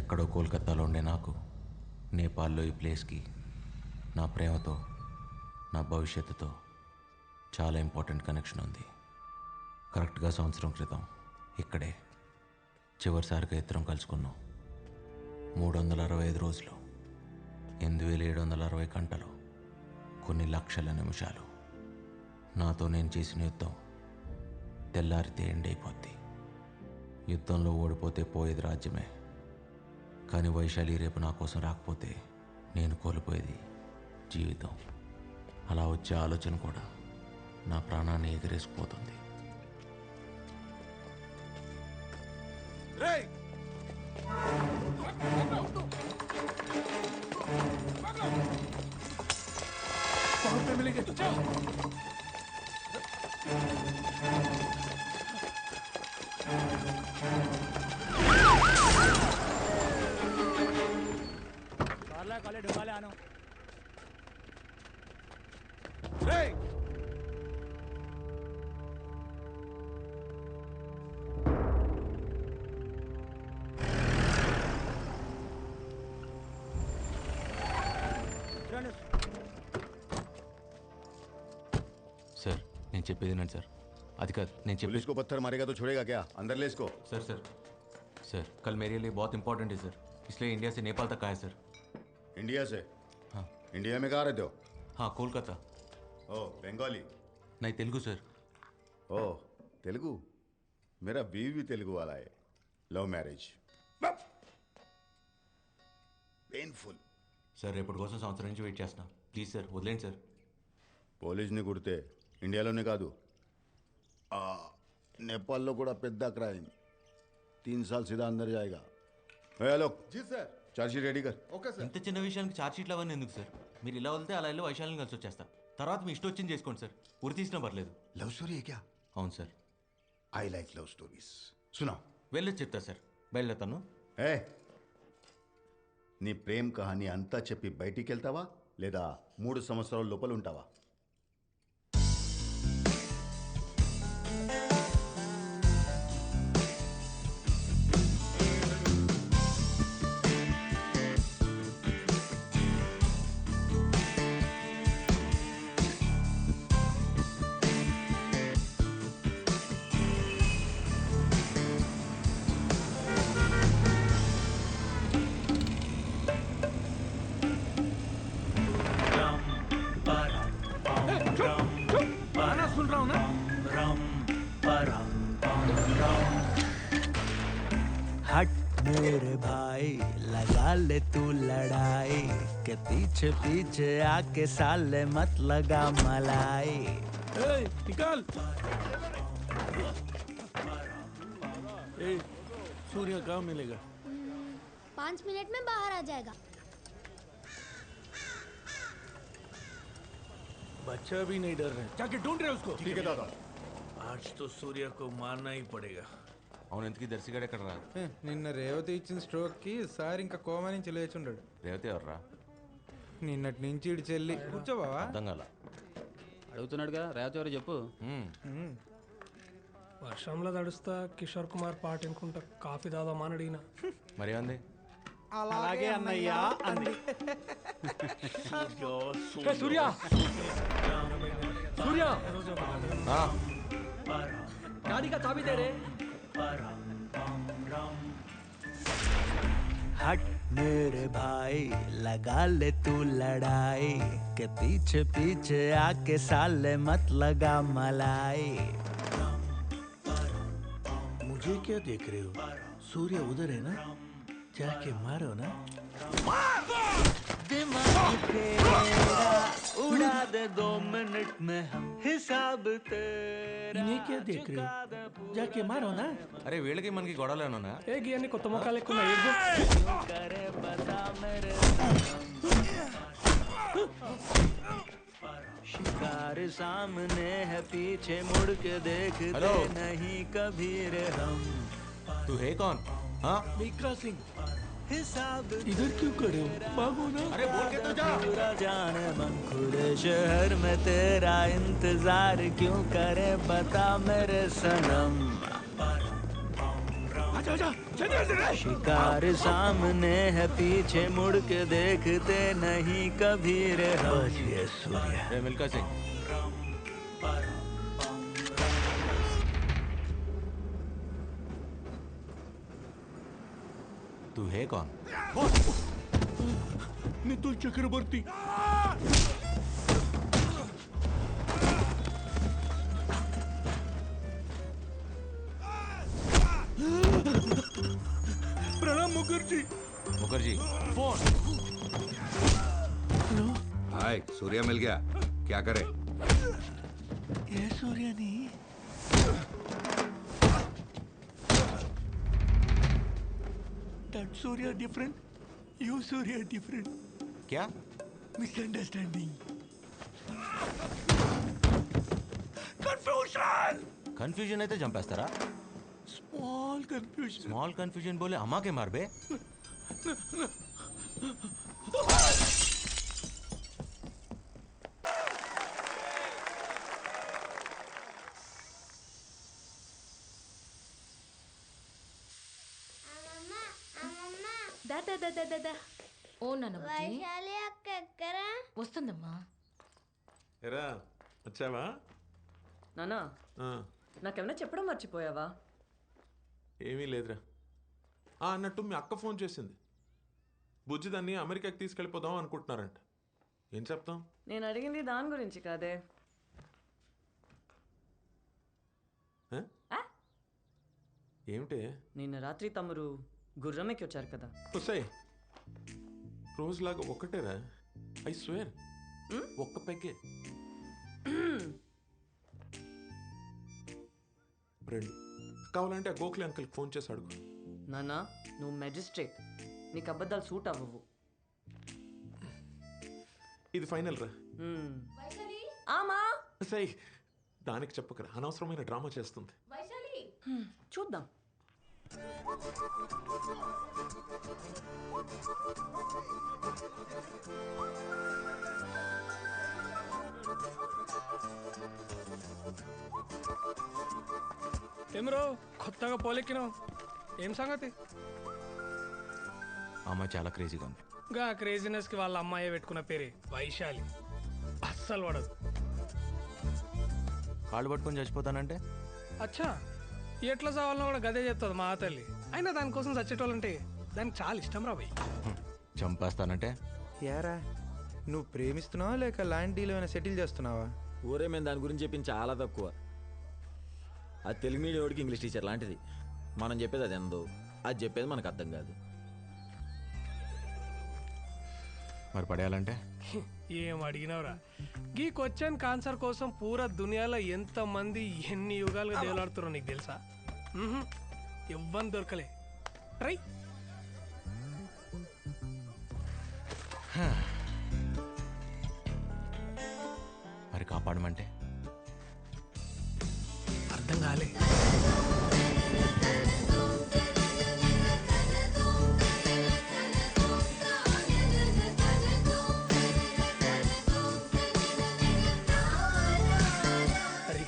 ఎక్కడో కోల్కతాలో ఉండే నాకు నేపాల్లో ఈ ప్లేస్కి నా ప్రేమతో నా భవిష్యత్తుతో చాలా ఇంపార్టెంట్ కనెక్షన్ ఉంది. కరెక్ట్గా సంవత్సరం క్రితం ఇక్కడే చివరిసారిగా ఇద్దరం కలుసుకున్నాం. 365 రోజులు, 8760 గంటలు, కొన్ని లక్షల నిమిషాలు. నాతో నేను చేసిన యుద్ధం తెల్లారితే ఎండ్ అయిపోద్ది. యుద్ధంలో ఓడిపోతే పోయేది రాజ్యమే, కానీ వైశాలి రేపు నా కోసం రాకపోతే నేను కోల్పోయేది జీవితం. అలా వచ్చే ఆలోచన కూడా నా ప్రాణాన్ని ఎగిరేసిపోతుంది. सर నేను చెప్పేది వినండి సార్. అది కాదు నేను చెప్పేది. पुलिस को पत्थर मारेगा तो छोड़ेगा क्या? अंदर ले इसको। सर सर सर कल मेरे लिए बहुत इंपॉर्टेंट है सर, इसलिए इंडिया से नेपाल तक आया सर. इंडिया से? हाँ. इंडिया में कहाँ रहते हो? हाँ कोलकाता. ओ बंगाली? नहीं तेलुगु सर. ओ तेलुगु? मेरा बीवी भी तेलुगु वाला है. Love marriage. पेनफुल. సార్ రేపటి కోసం సంవత్సరం నుంచి వెయిట్ చేస్తున్నా. ప్లీజ్ సార్ వదిలేండి సార్. పోలీస్ని కుడితే ఇండియాలోనే కాదు నేపాల్లో కూడా పెద్ద క్రైమ్. 3 साल सीधा अंदर जाएगा. हेलो जी सर. चार्जशीट रेडी कर. Okay sir. ఇంత చిన్న విషయానికి ఛార్జ్ షీట్లు అవన్నీ ఎందుకు సార్? మీరు ఇలా వెళ్తే అలా వెళ్ళి వైశాల్యం కలిసి వచ్చేస్తా. తర్వాత మీ ఇష్టం వచ్చింది చేసుకోండి సార్, ఉరి తీసినా పర్లేదు. लव स्टोरी है क्या? అవును sir. I like love stories. सुना వెళ్ళొచ్చి చెప్తా సార్. బయలుదేరుతాను. ఏ నీ ప్రేమ్ కహాని అంతా చెప్పి బయటికి వెళ్తావా లేదా 3 సంవత్సరాల లోపల ఉంటావా? हट मेरे भाई लगा ले तू लड़ाई के पीछे पीछे आके साले मत लगा मलाई. निकाल. सूर्य कहाँ मिलेगा? 5 मिनट में बाहर आ जाएगा. बच्चा भी नहीं डर रहे. जाके ढूंढ रहे उसको. ठीक है दादा. आज तो सूर्य को मारना ही पड़ेगा. అవును ఎందుకు దర్శిగాడు ఎక్కడ రా? నిన్న రేవతి ఇచ్చిన స్ట్రోక్కి సార్ ఇంకా కోమా నుంచి లేచుండాడు. రేవతి ఎవర్రా? నిన్నటి నుంచి ఇటు చెల్లి. కూర్చోబావా? అర్థం కాల. అడుగుతున్నాడుగా రేవతి ఎవరు చెప్పు. వర్షంలో తడుస్తా కిషోర్ కుమార్ పాట వినుకుంటా కాఫీ తాదామా అని అడిగిన. మరి ఏమంది? అలాగే అన్నయ్యా అంది. సూర్య సూర్య गाड़ी का चाबी दे रे. हट मेरे भाई लगा ले तू लड़ाई के पीछे पीछे आके साले मत लगा मलाई. मुझे क्या देख रहे हो? सूर्य उधर है ना, जाके मारो ना. दिमाग तेरा उड़ा दे 2 मिनट में हम हिसाब तेरा. इन्हें क्या देख रहे हो? जाके मारो ना. అరే వీళ్ళకి మనకి గొడవలు ఏమన్నా? ఏ గియన్ని కొత్త మొక్కలు ఎక్కువ करे बता मेरे शिकार सामने है पीछे मुड़ के देखते हेलो? नहीं कभी रे हम. तू है कौन? हाँ मिका सिंह हिसाब इधर क्यों खड़े हो? भागो ना. अरे बोल के तो जा. पूरा जाने मन खुले शहर में तेरा इंतजार क्यों करे बता मेरे सनम. शिकार सामने है पीछे मुड़ के देखते नहीं कभी रे बच गए सूर्य। रे मिल्खा सिंह, तू है कौन? नितुल चक्रवर्ती। प्रणाम मुखर्जी। मुखर्जी फोन। हाय, सूर्य मिल गया। क्या करे? ये सूर्य नहीं, that Surya different, you Surya different, क्या? misunderstanding, confusion, కన్ఫ్యూజన్ అయితే చంపేస్తారా? small confusion. స్మాల్ కన్ఫ్యూజన్ బోలే అమ్మాకే మార్ బే. ఓ నాన్న వైశాలి అక్క ఎక్కరా? వస్తుందమ్మా. ఎరా వచ్చావా? నానా ఆ, నాకేమన్నా చెప్పడం మర్చిపోయావా? ఏమీ లేదురా. అన్నట్టు మీ అక్క ఫోన్ చేసింది. బుజ్జి దాన్ని అమెరికాకి తీసుకెళ్ళిపోదాం అనుకుంటున్నారంట. ఏం చెప్తాం? నేను అడిగింది దాని గురించి కాదే. ఆ? ఆ? ఏమిటి? నిన్న రాత్రి తమరు గుర్రం ఎక్కి వచ్చారు కదా. వస్తాయి రోజులాగా ఒక్కటేరా. ఐ స్వేర్ ఒక్క పెగ్గే. రెండు కావాలంటే ఆ గోఖలే అంకుల్కి ఫోన్ చేసి అడుగు. నానా నువ్వు మెజిస్ట్రేట్, నీకు అబద్ధాలు సూట్ అవ్వవు. ఇది ఫైనల్ రా. ఆమా సై దానికి చెప్పకరా, అనవసరమైన డ్రామా చేస్తుంది. చూద్దాం. ఏమ్రో కొత్తగా పోలెక్కినావు, ఏం సంగతి? అమ్మాయి చాలా క్రేజీగా ఉంది. గా క్రేజీనెస్ కి వాళ్ళ అమ్మాయి పెట్టుకున్న పేరే వైశాలి. అస్సలు పడదు. కాళ్ళు పట్టుకొని చచ్చిపోతానంటే అచ్చా ఎట్లా చావాలన్నా కూడా గదే చెప్తుంది మా తల్లి. అయినా దానికోసం చచ్చేటోళ్ళంటే దానికి చాలా ఇష్టం రా భయ్. చంపేస్తానంటే యారా నువ్వు ప్రేమిస్తున్నావా లేక ల్యాండ్ డీల్ ఏమైనా సెటిల్ చేస్తున్నావా? ఊరే మేము దాని గురించి చెప్పింది చాలా తక్కువ. అది తెలుగు మీడియం ఇంగ్లీష్ టీచర్ లాంటిది. మనం చెప్పేది అది ఎందో, అది చెప్పేది మనకు అర్థం కాదు. మరి పడేయాలంటే ఏం అడిగినవరా? ఈ క్వశ్చన్ ఆన్సర్ కోసం పూరా దునియాలో ఎంత మంది ఎన్ని యుగాలుగా దేవులాడుతారో నీకు తెలుసా? ఎవ్వని దొరకలే. ట్రై. మరి కాపాడమంటే అర్థం కాలే.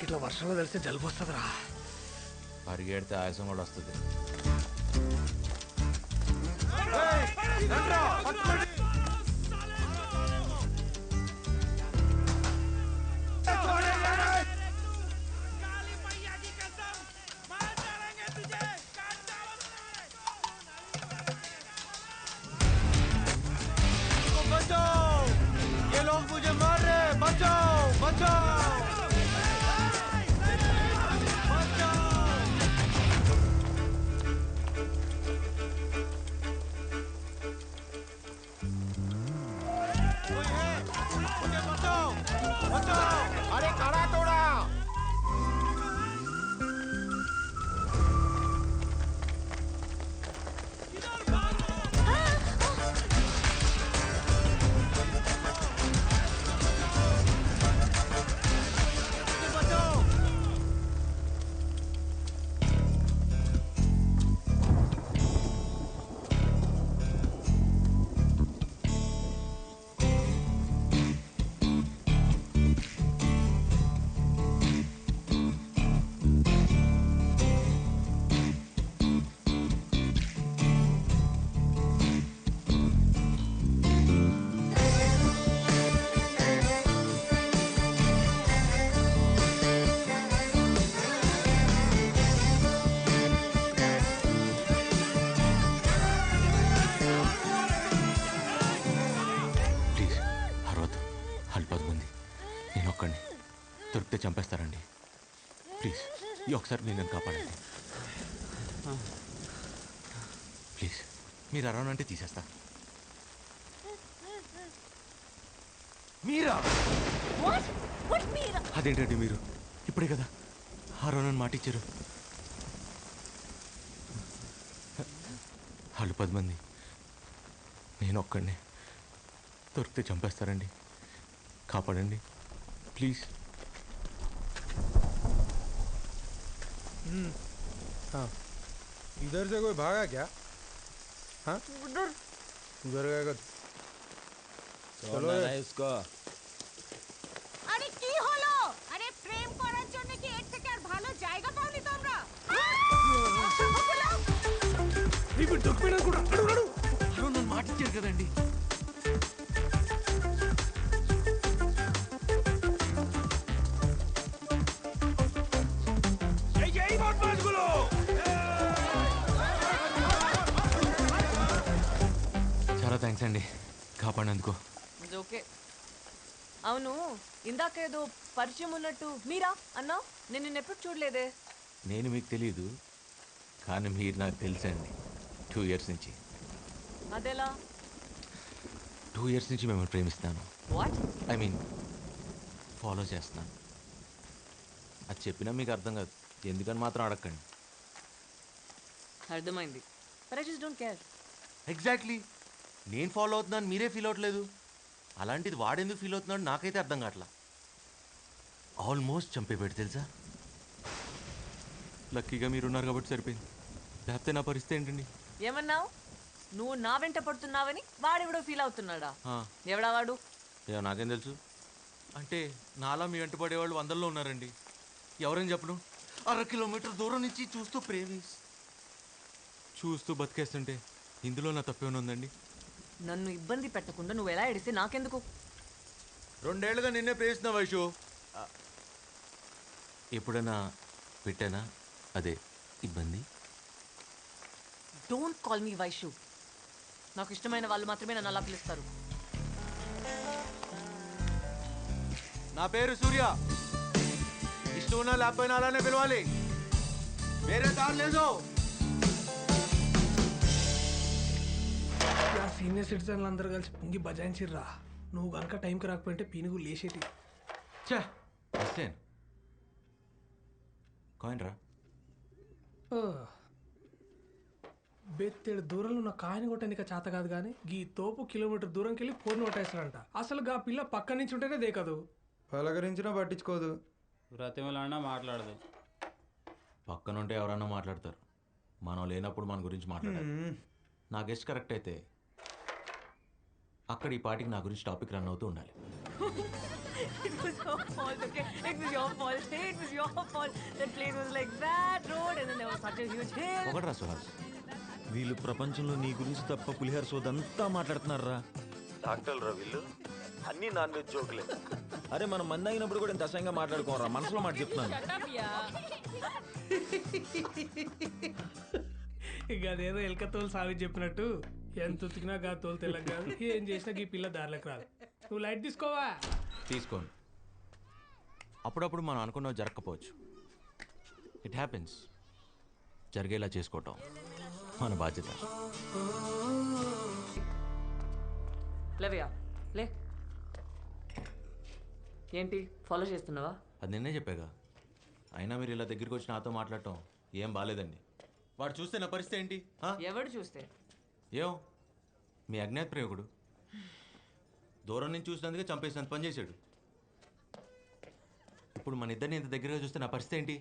ఇట్లా వర్షంలో తెలిస్తే జలుబు వస్తుందిరా. పరిగెడితే ఆయాసం కూడా వస్తుంది. దొరికితే చంపేస్తారండి. ప్లీజ్ ఈ ఒకసారి నేను నన్ను కాపాడండి. ప్లీజ్ మీరు అరవన్ అంటే తీసేస్తా. మీరా? అదేంటండి మీరు ఇప్పుడే కదా అరవన్ మాట ఇచ్చారు. వాళ్ళు 10 మంది, నేను ఒక్కడినే. దొరికితే చంపేస్తారండి. కాపాడండి ప్లీజ్. इधर से कोई भागा क्या? हाँ उधर गएगा। চলো আরে কি হলো? আরে প্রেম করার জন্য কি এর থেকে আর ভালো জায়গা পাওনি তোমরা? ఇప్పుడు దొరికిపోయినా కూడా అడుగు నన్ను మాట ఇచ్చారు కదండి. చాలా థ్యాంక్స్ అండి కాపాడినందుకు. ఓకే. అవును, ఇందాకేదో పరిచయం ఉన్నట్టు మీరా అన్నా? నేను నిన్న ఎప్పుడు చూడలేదే. నేను మీకు తెలియదు కానీ మీరు నాకు తెలుసండి. 2 years నుంచి. అదెలా? 2 years నుంచి మిమ్మల్ని ప్రేమిస్తాను. వాట్? ఐ మీన్ ఫాలో చేస్తున్నాను. అది చెప్పినా మీకు అర్థం కాదు, ఎందుకని మాత్రం అడగండి. అర్థమైంది. But I just don't care. Exactly. నేను ఫాలో అవుతున్నాను మీరే ఫీల్ అవ్వట్లేదు. అలాంటిది వాడెందుకు ఫీల్ అవుతున్నాడు నాకైతే అర్థం కావట్లా. ఆల్మోస్ట్ చంపేపెట్టి తెలుసా. లక్కీగా మీరున్నారు కాబట్టి సరిపోయింది, లేకపోతే నా పరిస్థితి ఏంటండి? ఏమన్నావు? నువ్వు నా వెంట పడుతున్నావని వాడెవడో ఫీల్ అవుతున్నాడా? ఎవడా వాడు? ఏమో నాకేం తెలుసు. అంటే నాలా మీ వెంట పడేవాళ్ళు 100లో ఉన్నారండి. ఎవరని చెప్పను. 1/2 kilometer దూరం నుంచి చూస్తూ బతికేస్తుంటే ఇందులో నా తప్పేమైనా ఉందండి? నన్ను ఇబ్బంది పెట్టకుండా నువ్వు ఎలా ఎడిస్తే నాకెందుకు? 2 ఏళ్ళుగా నిన్నే ప్రేమిస్తున్నా వైషు. ఎప్పుడైనా పెట్టానా అదే ఇబ్బంది? Don't call me Vaishu. నాకు ఇష్టమైన వాళ్ళు మాత్రమే నన్ను అలా పిలుస్తారు. నా పేరు సూర్య. ఇష్టం ఉన్నా లేకపోయినా అలానే పిలవాలి, వేరే దారి లేదు. సీనియర్ సిటిజన్లు అందరూ కలిసి పొంగి బజాయించిర్రా. నువ్వు కనుక టైంకి రాకపోయింటే పీనుగు లేచేటి. కాయిన్ రా. బెత్తేడు దూరంలో ఉన్న కాయని కొట్టడానికి చేత కాదు కానీ ఈ తోపు కిలోమీటర్ దూరంకి వెళ్ళి ఫోన్ కొట్టేస్తాడంట. అసలు గా పిల్ల పక్క నుంచి ఉంటేనే దేకదు. పలకరించినా పట్టించుకోదు. బ్రతిమలాడినా మాట్లాడదు. పక్కనుంటే ఎవరన్నా మాట్లాడతారు, మనం లేనప్పుడు మన గురించి మాట్లాడారు. నా గెస్ట్ కరెక్ట్ అయితే అక్కడ ఈ పాటికి నా గురించి టాపిక్ రన్ అవుతూ ఉండాలి. It was your fault, okay? It was your fault. It was your fault. That place was like that road and then there was such a huge hill. ఒకటి రా సుహాస్, వీళ్ళు ప్రపంచంలో నీ గురించి తప్ప పులిహార సోదంతా మాట్లాడుతున్నారా? డాక్టర్లు రా వీళ్ళు, అన్ని నాన్ వెజ్ జోకులే. అరే మనం మంది అయినప్పుడు కూడా ఇంత అసహ్యంగా మాట్లాడుకోరా, మనసులో మాట చెప్తున్నాను. ఇక అదేదో ఎలక తోలు సావి చెప్పినట్టు ఎంత ఉతికినా గా తోలు తెల్లగా కాదు, ఏం చేసినా ఈ పిల్ల దారిలోకి రాదు. నువ్వు లైట్ తీసుకోవా? తీసుకోండి. అప్పుడప్పుడు మనం అనుకున్నవి జరగకపోవచ్చు. It happens. జరిగేలా చేసుకోవటం మన బాధ్యత. లేవయ్యా లే. ఏంటి ఫాలో చేస్తున్నావా? అది నిన్నే చెప్పాగా. అయినా మీరు ఇలా దగ్గరికి వచ్చి నాతో మాట్లాడటం ఏం బాగాలేదండి. వాడు చూస్తే నా పరిస్థితి ఏంటి? ఎవడు చూస్తే? ఏం మీ అజ్ఞాత ప్రయోగుడు దూరం నుంచి చూసినందుకే చంపేసినంత పని చేశాడు. ఇప్పుడు మన ఇద్దరిని ఇంత దగ్గరగా చూస్తే నా పరిస్థితి ఏంటి?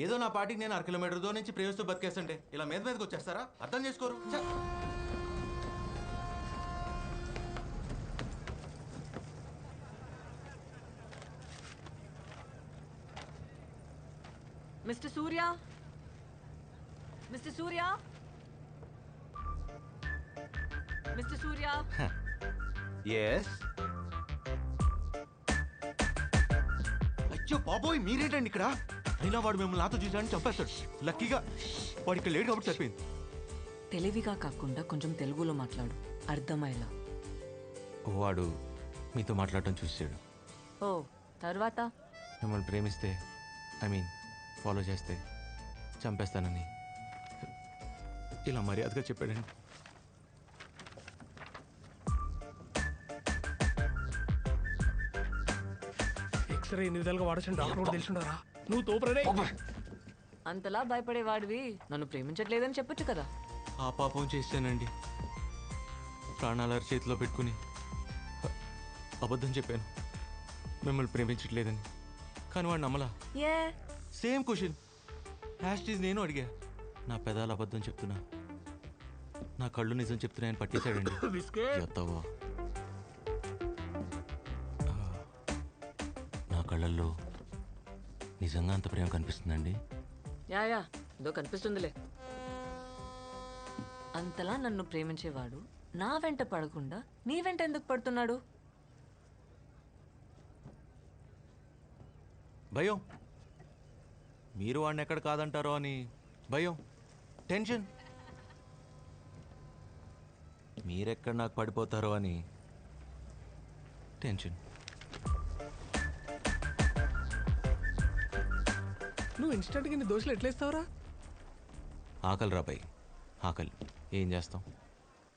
ఏదో నా పాటికి నేను 1/2 kilometer దూరం నుంచి ప్రేమిస్తూ బతికేస్తుంటే ఇలా మీదకి వచ్చేస్తారా? అర్థం చేసుకోరు. మిస్టర్ సూర్య, మిస్టర్ సూర్య, మిస్టర్ సూర్య. ఎస్. అయ్యో బాబోయ్ మీరేంటండి ఇక్కడ? అయినా వాడు మిమ్మల్ని నాతో చూసాడని చంపేస్తాడు. లక్కీగా వాడు ఇక్కడ లేడు కాబట్టి సరిపోయింది. తెలివిగా కాకుండా కొంచెం తెలుగులో మాట్లాడు, అర్థమయ్యేలా. వాడు మీతో మాట్లాడటం చూసాడు. ఓ తర్వాత మిమ్మల్ని ప్రేమిస్తే ఐ మీన్ ఫాలో చేస్తే చంపేస్తానని ఇలా మర్యాదగా చెప్పాడండి. ఎక్స్రే ఎన్ని విధాలుగా వాడచ్చు డాక్టర్ కూడా తెలిసిండారా? నువ్వు తోపరే. అంతలా భయపడేవాడివి నన్ను ప్రేమించట్లేదని చెప్పొచ్చు కదా. ఆ పాపం చేశానండి. ప్రాణాల చేతిలో పెట్టుకుని అబద్ధం చెప్పాను మిమ్మల్ని ప్రేమించట్లేదని. కానీ వాడు నమ్మలా. ఏ సేమ్ క్వశ్చన్ హ్యాష్టీజ్ నేను అడిగా. నా పెదాలు అబద్ధం చెప్తున్నా, నా కళ్ళు నిజం చెప్తున్నాయని పట్టేశాడండి. చెత్తవా. నా కళ్ళల్లో నిజంగా అంత ప్రేమ కనిపిస్తుందండి. యా ఏదో కనిపిస్తుందిలే. అంతలా నన్ను ప్రేమించేవాడు నా వెంట పడకుండా నీ వెంట ఎందుకు పడుతున్నాడు? భయం. మీరు వాడిని ఎక్కడ కాదంటారో అని భయం, టెన్షన్. మీరెక్కడ నాకు పడిపోతారో అని టెన్షన్. నువ్వు ఇన్స్టెంట్గా నీ దోశలు ఎట్లేస్తావురా? ఆకలి రాబాయి, ఆకలి. ఏం చేస్తాం?